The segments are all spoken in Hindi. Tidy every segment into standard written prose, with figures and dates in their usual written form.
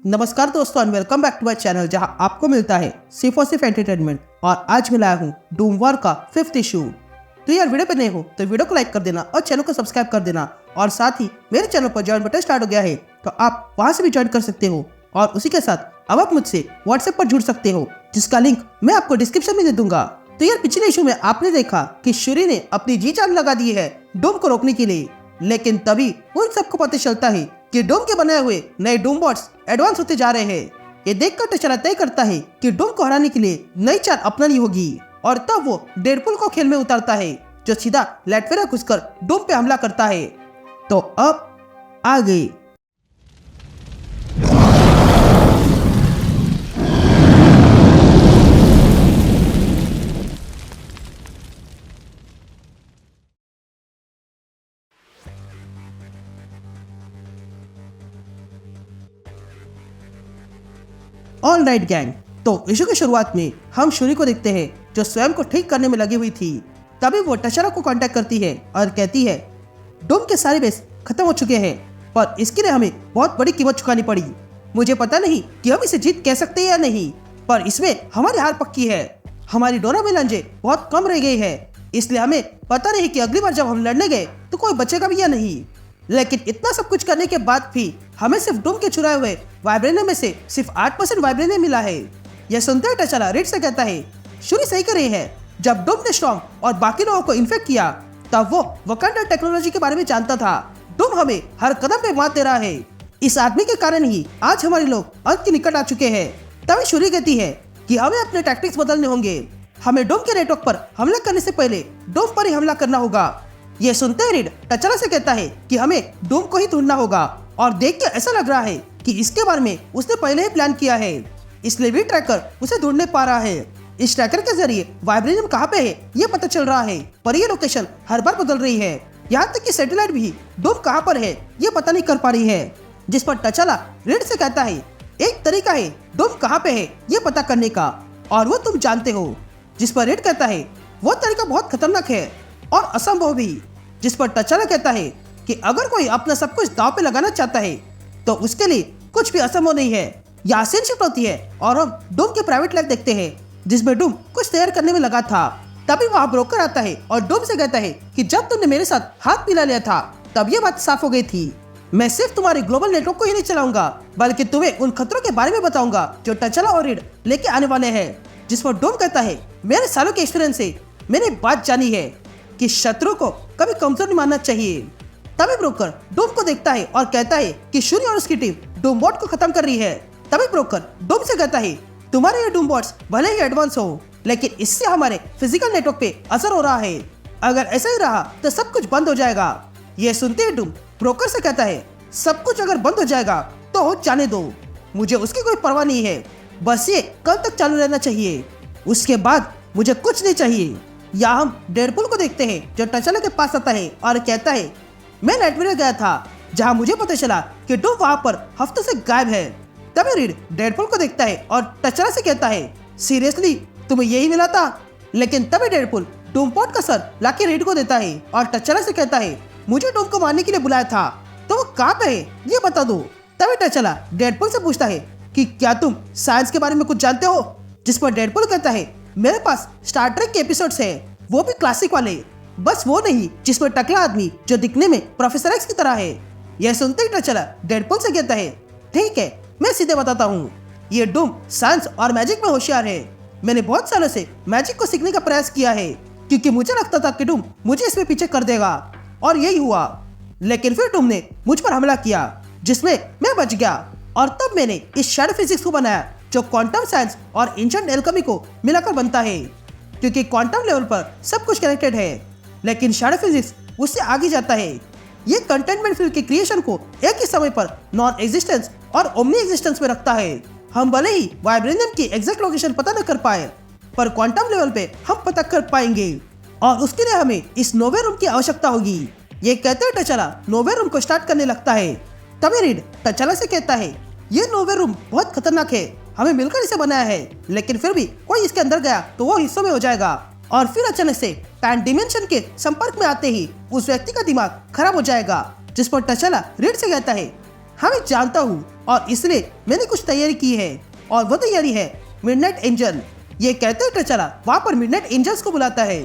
नमस्कार दोस्तों and welcome back to my channel जहां आपको मिलता है सिर्फ और सिर्फ एंटरटेनमेंट। और आज मैं लाया हूं डूम वॉर का 5th इशू। तो यार वीडियो पे नए हो तो वीडियो को लाइक कर देना और चैनल को सब्सक्राइब कर देना। और साथ ही मेरे चैनल पर ज्वाइन बटन स्टार्ट हो गया है तो आप वहां से भी ज्वाइन कर सकते हो। और उसी के साथ अब आप मुझसे व्हाट्सएप पर जुड़ सकते हो जिसका लिंक मैं आपको डिस्क्रिप्शन में दे दूंगा। तो यार पिछले इशू में आपने देखा कि शूरी ने अपनी जी जान लगा दी है डूम को रोकने के लिए, लेकिन तभी उन सबको पता चलता है कि डूम के बनाए हुए नए डूम बॉट्स एडवांस होते जा रहे हैं। ये देखकर टचाला तय करता है कि डूम को हराने के लिए नई चाल अपनानी होगी और तब वो डेडपुल को खेल में उतारता है जो सीधा लैटवेरा घुसकर डूम पे हमला करता है। तो अब आगे ऑल राइट गैंग। तो इशू की शुरुआत में हम शूरी को देखते हैं जो स्वयं को ठीक करने में लगी हुई थी। तभी वो टचाला को कांटेक्ट करती है और कहती है डूम के सारे बेस खत्म हो चुके हैं पर इसके लिए हमें बहुत बड़ी कीमत चुकानी पड़ी। मुझे पता नहीं कि हम इसे जीत कह सकते हैं या नहीं, पर इसमें हमारी हार पक्की है। हमारी डोना मिलांजे बहुत कम रह गई है, इसलिए हमें पता नहीं कि अगली बार जब हम लड़ने गए तो कोई बचेगा भी या नहीं। लेकिन इतना सब कुछ करने के बाद भी हमें सिर्फ डूम के चुराए हुए वाइब्रेनियम में से सिर्फ 8% वाइब्रेनियम मिला है। यह सुनते ही टचाला रीड से कहता है शूरी सही कर रही है। जब डूम ने स्टॉर्म और बाकी लोगों को इन्फेक्ट किया तब वो वकांडा टेक्नोलॉजी के बारे में जानता था। डूम हमें हर कदम पे मात दे रहा है। इस आदमी के कारण ही आज हमारे लोग अंत के निकट आ चुके हैं। तभी शूरी कहती है कि हमें अपने टैक्टिक्स बदलने होंगे। हमें डूम के नेटवर्क पर हमला करने से पहले डूम पर ही हमला करना होगा। ये सुनते ही रीड टचाला से कहता है कि हमें डूम को ही ढूंढना होगा और देख के ऐसा लग रहा है कि इसके बारे में उसने पहले ही प्लान किया है, इसलिए भी ट्रैकर उसे ढूंढने पा रहा है। इस ट्रैकर के जरिए वाइब्रेनियम कहाँ पे है ये पता चल रहा है, पर ये लोकेशन हर बार बदल रही है। यहाँ तक कि सैटेलाइट भी डूम कहाँ पर है ये पता नहीं कर पा रही है। जिस पर टचाला रीड से कहता है एक तरीका है डूम कहाँ पे है ये पता करने का और वो तुम जानते हो। जिस पर रीड कहता है वो तरीका बहुत खतरनाक है और असंभव भी। जिस पर टचाला कहता है कि अगर कोई अपना सब कुछ दांव पे लगाना चाहता है तो उसके लिए कुछ भी असंभव नहीं है। यहाँ सीन शिफ्ट होती है और हम डूम के प्राइवेट लाइफ देखते हैं जिसमें डूम कुछ तैयार करने में लगा था। तभी वहाँ ब्रोकर आता है और डूम से कहता है कि जब तुमने मेरे साथ हाथ मिला लिया था तब ये बात साफ हो गई थी। मैं सिर्फ तुम्हारे ग्लोबल नेटवर्क को ही नहीं चलाऊंगा बल्कि तुम्हें उन खतरों के बारे में बताऊंगा जो टचाला और रीड लेके आने वाले हैं। जिस पर डूम कहता है मेरे सालों के एक्सपीरियंस से मैंने बात जानी है कि शत्रु को कभी कमजोर नहीं मानना चाहिए। तभी ब्रोकर डूम को देखता है और कहता है कि शूरी और उसकी टीम डूम बॉट को खत्म कर रही है। तभी ब्रोकर डूम से कहता है तुम्हारे ये डूम बॉट्स भले ही एडवांस हो लेकिन इससे हमारे फिजिकल नेटवर्क पे असर हो रहा है। अगर ऐसा ही रहा तो सब कुछ बंद हो जाएगा। ये सुनते ही डूम ब्रोकर से कहता है सब कुछ अगर बंद हो जाएगा तो हो जाने दो, मुझे उसकी कोई परवाह नहीं है, बस ये कल तक चालू रहना चाहिए, उसके बाद मुझे कुछ नहीं चाहिए। या हम डेडपुल को देखते हैं जो टचाला के पास आता है और कहता है मैं लैटवेरा गया था जहां मुझे पता चला कि डूम वहां पर हफ्तों से गायब है। तभी रीड डेडपुल को देखता है और टचाला से कहता है सीरियसली तुम्हें यही मिला था। लेकिन तभी डेडपुल डूम पॉट का सर लाके रीड को देता है और टचाला से कहता है मुझे डूम को मारने के लिए बुलाया था तो वो कहाँ पे है ये बता दो। तभी टचाला डेडपुल से पूछता है कि क्या तुम साइंस के बारे में कुछ जानते हो। जिस पर डेडपुल कहता है मेरे पास स्टार ट्रेक के एपिसोड्स है, वो भी क्लासिक वाले, बस वो नहीं जिसमें टकला आदमी जो दिखने में प्रोफेसर एक्स की तरह है। यह सुनते ही टचाला डेडपुल से कहता है ठीक है मैं सीधे बताता हूँ, ये डूम साइंस और मैजिक में होशियार है। मैंने बहुत सालों से मैजिक को सीखने का प्रयास किया है क्योंकि मुझे लगता था कि डूम मुझे इसमें पीछे कर देगा और यही हुआ। लेकिन फिर डूम ने मुझ पर हमला किया जिसमें मैं बच गया और तब मैंने इस शैडो फिजिक्स को बनाया जो क्वांटम साइंस और एंशिएंट एल्केमी को मिलाकर बनता है। क्योंकि क्वांटम लेवल पर सब कुछ कनेक्टेड है लेकिन शैडो फिजिक्स उससे आगे जाता है। ये कंटेनमेंट फील्ड के क्रिएशन को एक ही समय पर नॉन एग्जिस्टेंस और ओमनी एग्जिस्टेंस में रखता है। हम भले ही वाइब्रेनियम की एग्जैक्ट लोकेशन पता न कर पाए पर क्वांटम लेवल पे हम पता कर पाएंगे और उसके लिए हमें इस नोवे रूम की आवश्यकता होगी। ये कहते हुए टचाला नोवे रूम को स्टार्ट करने लगता है। तभी रीड टचाला से कहता है ये नोवे रूम बहुत खतरनाक है, हमें मिलकर इसे बनाया है लेकिन फिर भी कोई इसके अंदर गया तो वो हिस्सों में हो जाएगा और फिर अचानक से पैन डिमेंशन के संपर्क में आते ही उस व्यक्ति का दिमाग खराब हो जाएगा। जिस पर टचाला रीड से कहता है हाँ मैं जानता हूँ और इसलिए मैंने कुछ तैयारी की है और वो तैयारी है मिडनाइट एंजल। ये कहते हुए टचला वहाँ पर मिडनाइट एंजल्स को बुलाता है।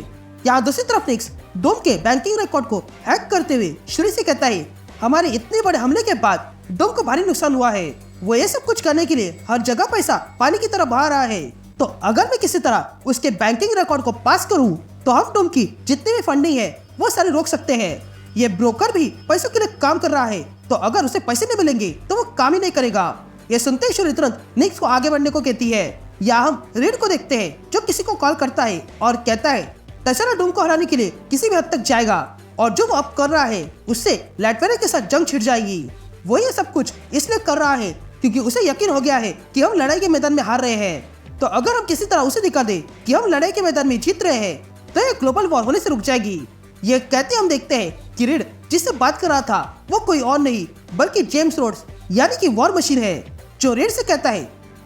यहाँ दूसरी तरफ निक्स डोम के बैंकिंग रिकॉर्ड को हैक करते हुए शुरू से कहता है हमारे इतने बड़े हमले के बाद डोम को भारी नुकसान हुआ है। वो ये सब कुछ करने के लिए हर जगह पैसा पानी की तरह बहा रहा है। तो अगर मैं किसी तरह उसके बैंकिंग रिकॉर्ड को पास करूं तो हम डोम की जितनी भी फंडिंग है वो सारी रोक सकते हैं। ये ब्रोकर भी पैसों के लिए काम कर रहा है, तो अगर उसे पैसे नहीं मिलेंगे तो वो काम ही नहीं करेगा। ये सुनते ही शूरी तुरंत निक्स को आगे बढ़ने को कहती है। या हम रीड को देखते हैं जो किसी को कॉल करता है और कहता है तशरा डोम को हराने के लिए किसी भी हद तक जाएगा और जो वो अब कर रहा है उससे लैटवेरिया के साथ जंग छिड़ जाएगी। वो ये सब कुछ इसलिए कर रहा है क्योंकि उसे यकीन हो गया है कि हम लड़ाई के मैदान में हार रहे हैं। तो अगर हम किसी तरह उसे दिखा दे कि हम लड़ाई के मैदान में जीत रहे हैं तो ये ग्लोबल वॉर होने से रुक जाएगी। ये कहते हम देखते हैं कि रीड जिससे बात कर रहा था वो कोई और नहीं बल्कि जेम्स रोड्स यानी कि वॉर मशीन है, जो रीड से कहता है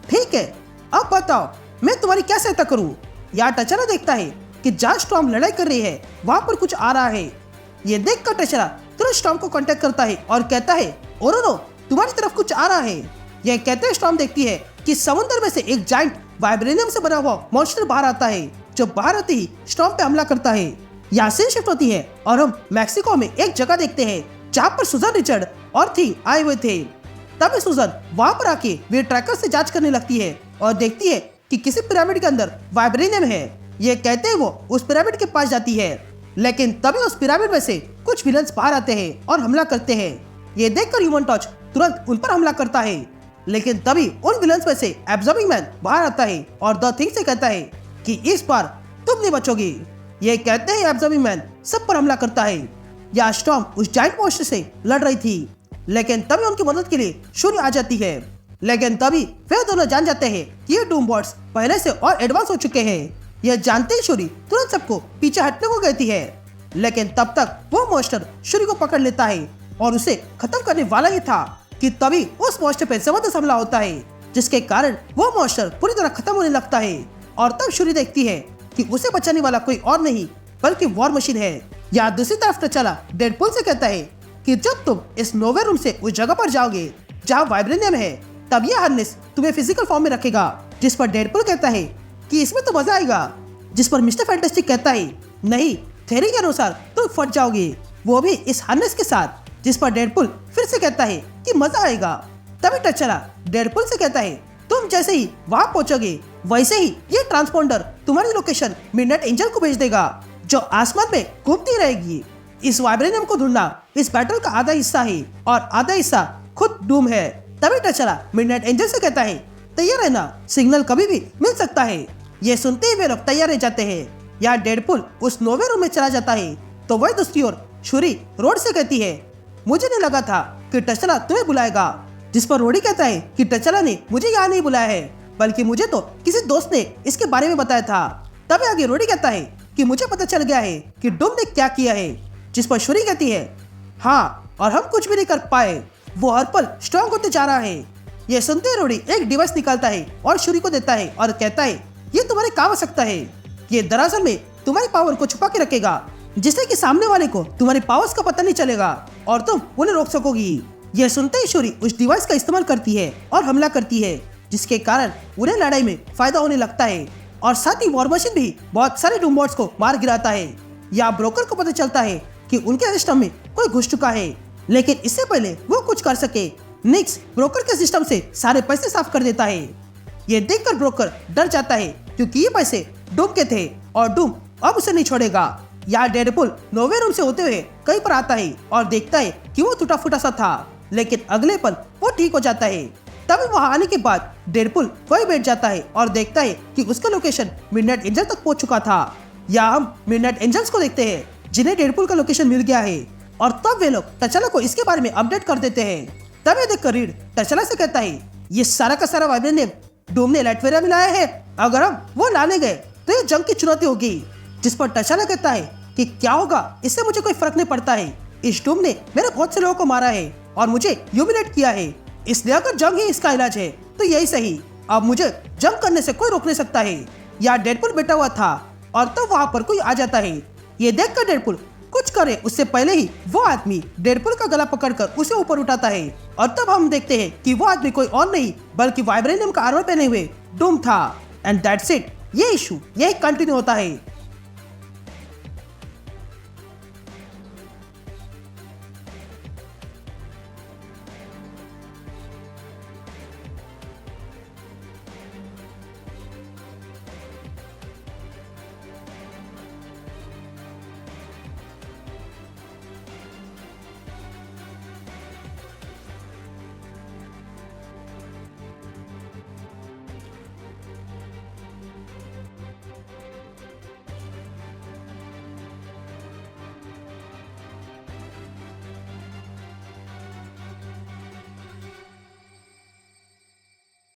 ठीक है अब बताओ मैं तुम्हारी क्या सहायता करूँ। यहाँ टचरा देखता है कि जहाँ स्टॉर्म लड़ाई कर रही है वहाँ पर कुछ आ रहा है। ये देख कर टचरा तुरंत स्टॉर्म को कांटेक्ट करता है और कहता है ओरोनो तुम्हारी तरफ कुछ आ रहा है। यह कहते हुए स्टॉर्म देखती है कि समुद्र में से एक जाइंट वाइब्रेनियम से बना हुआ मॉन्स्टर बाहर आता है, जो बाहर आते ही स्टॉर्म पे हमला करता है। यहाँ सीन शिफ्ट होती है और हम मैक्सिको में एक जगह देखते हैं जहाँ पर सुजन रिचर्ड और थी आए हुए थे। तभी सुजन वहाँ पर आके वे ट्रैकर से जांच करने लगती है और देखती है कि किसी पिरामिड के अंदर वाइब्रेनियम है। ये कहते हैं वो उस पिरामिड के पास जाती है, लेकिन तभी उस पिरामिड में से कुछ विलन्स बाहर आते हैं और हमला करते हैं। ये देखकर ह्यूमन टॉर्च तुरंत उन पर हमला करता है, लेकिन तभी उन विलन्स में से एब्जॉर्बिंग मैन बाहर आता है और द थिंग से कहता है कि इस बार तुम नहीं बचोगे। ये कहते हैं एब्जॉर्बिंग मैन सब पर हमला करता है। या स्टॉर्म उस जाइंट मॉन्स्टर से लड़ रही थी, लेकिन तभी उनकी मदद के लिए शूरी आ जाती है। लेकिन तभी वे दोनों जान जाते हैं कि ये डूम बॉट्स पहले से और एडवांस हो चुके हैं। यह जानते ही शूरी तुरंत सबको पीछे हटने को कहती है, लेकिन तब तक वो मॉन्स्टर शूरी को पकड़ लेता है और उसे खत्म करने वाला ही था कि तभी उस मॉन्स्टर पे जबरदस्त हमला होता है, जिसके कारण वो मॉन्स्टर पूरी तरह खत्म होने लगता है। और तब शूरी देखती है कि उसे बचाने वाला कोई और नहीं बल्कि वॉर मशीन है। या दूसरी तरफ टचला डेडपूल से कहता है कि जब तुम इस नोवे रूम से उस जगह पर जाओगे जहाँ वाइब्रेनियम है तब यह हार्नेस तुम्हें फिजिकल फॉर्म में रखेगा। जिस पर डेडपूल कहता है कि इसमें तो मजा आएगा, जिस पर मिस्टर फैंटास्टिक कहता है नहीं थ्योरी के अनुसार तुम फट जाओगे, वो भी इस हार्नेस के साथ। जिस पर डेडपूल फिर से कहता है कि मजा आएगा। तभी टचला डेडपूल से कहता है तुम जैसे ही वहां पहुंचोगे वैसे ही ये ट्रांसपोंडर तुम्हारी लोकेशन मिडनाइट एंजल को भेज देगा, जो आसमान में घूमती रहेगी। इस वाइब्रेनियम को ढूंढना इस बैटल का आधा हिस्सा है और आधा हिस्सा खुद डूम है। तभी टचला मिडनाइट एंजल से कहता है तैयार रहना, सिग्नल कभी भी मिल सकता है। ये सुनते ही वे लोग तैयार रह जाते हैं। यहाँ डेडपूल उस नोवे रूम में चला जाता है तो वह दूसरी ओर शूरी रोड से कहती है मुझे नहीं लगा था कि टचला तुम्हें बुलाएगा। जिस पर रोडी कहता है कि टचला ने मुझे यहाँ नहीं बुलाया है, बल्कि मुझे तो किसी दोस्त ने इसके बारे में बताया था। तभी आगे रोडी कहता है कि मुझे पता चल गया है कि डूम ने क्या किया है। जिस पर शूरी कहती है हाँ और हम कुछ भी नहीं कर पाए, वो हर पल स्ट्रॉन्ग होते जा रहा है। ये सुनते रोडी एक डिवाइस निकालता है और शूरी को देता है और कहता है ये तुम्हारे काम आ सकता है। ये दरअसल में तुम्हारी पावर को छुपा के रखेगा, जिससे कि सामने वाले को तुम्हारी पावर्स का पता नहीं चलेगा और तुम उन्हें रोक सकोगी। यह सुनते ही शूरी उस डिवाइस का इस्तेमाल करती है और हमला करती है, जिसके कारण उन्हें लड़ाई में फायदा होने लगता है और साथ ही वॉर मशीन भी बहुत सारे डूम बॉट्स को मार गिराता है। या ब्रोकर को पता चलता है कि उनके सिस्टम में कोई घुस चुका है, लेकिन इससे पहले वो कुछ कर सके निक्स ब्रोकर के सिस्टम से सारे पैसे साफ कर देता है। ये देखकर ब्रोकर डर जाता है क्योंकि ये पैसे डूम के थे और डूम अब उसे नहीं छोड़ेगा। यहाँ डेडपूल नोवे रूम से होते हुए कहीं पर आता है और देखता है कि वो टूटा फूटा सा था, लेकिन अगले पल वो ठीक हो जाता है। तभी वहां आने के बाद डेडपूल वही बैठ जाता है और देखता है कि उसका लोकेशन मिडनाइट एंजल तक पहुंच चुका था। या हम मिडनाइट एंजल्स को देखते हैं जिन्हें डेडपूल का लोकेशन मिल गया है और तब वे लोग टचला को इसके बारे में अपडेट कर देते हैं। तभी देखकर रीड टचला से कहता है ये सारा का सारा वाइब्रेनियम डूम ने लैटवेरिया में लाया है, अगर हम वो लाने गए तो ये जंग की चुनौती होगी। जिस पर टचला कहता है कि क्या होगा इससे मुझे कोई फर्क नहीं पड़ता है, इस डूम ने मेरे बहुत से लोगों को मारा है और मुझे ह्यूमिलेट किया है, इसलिए अगर जंग ही इसका इलाज है तो यही सही, अब मुझे जंग करने से कोई रोक नहीं सकता है। यहाँ डेडपूल बैठा हुआ था और तब वहाँ पर कोई आ जाता है। ये देखकर डेडपूल कुछ करे उससे पहले ही वो आदमी डेडपुल का गला पकड़कर उसे ऊपर उठाता है और तब हम देखते हैं कि वो आदमी कोई और नहीं बल्कि वाइब्रेनियम का आर्मर पहने हुए डूम था। And that's it. ये इशू यही कंटिन्यू होता है।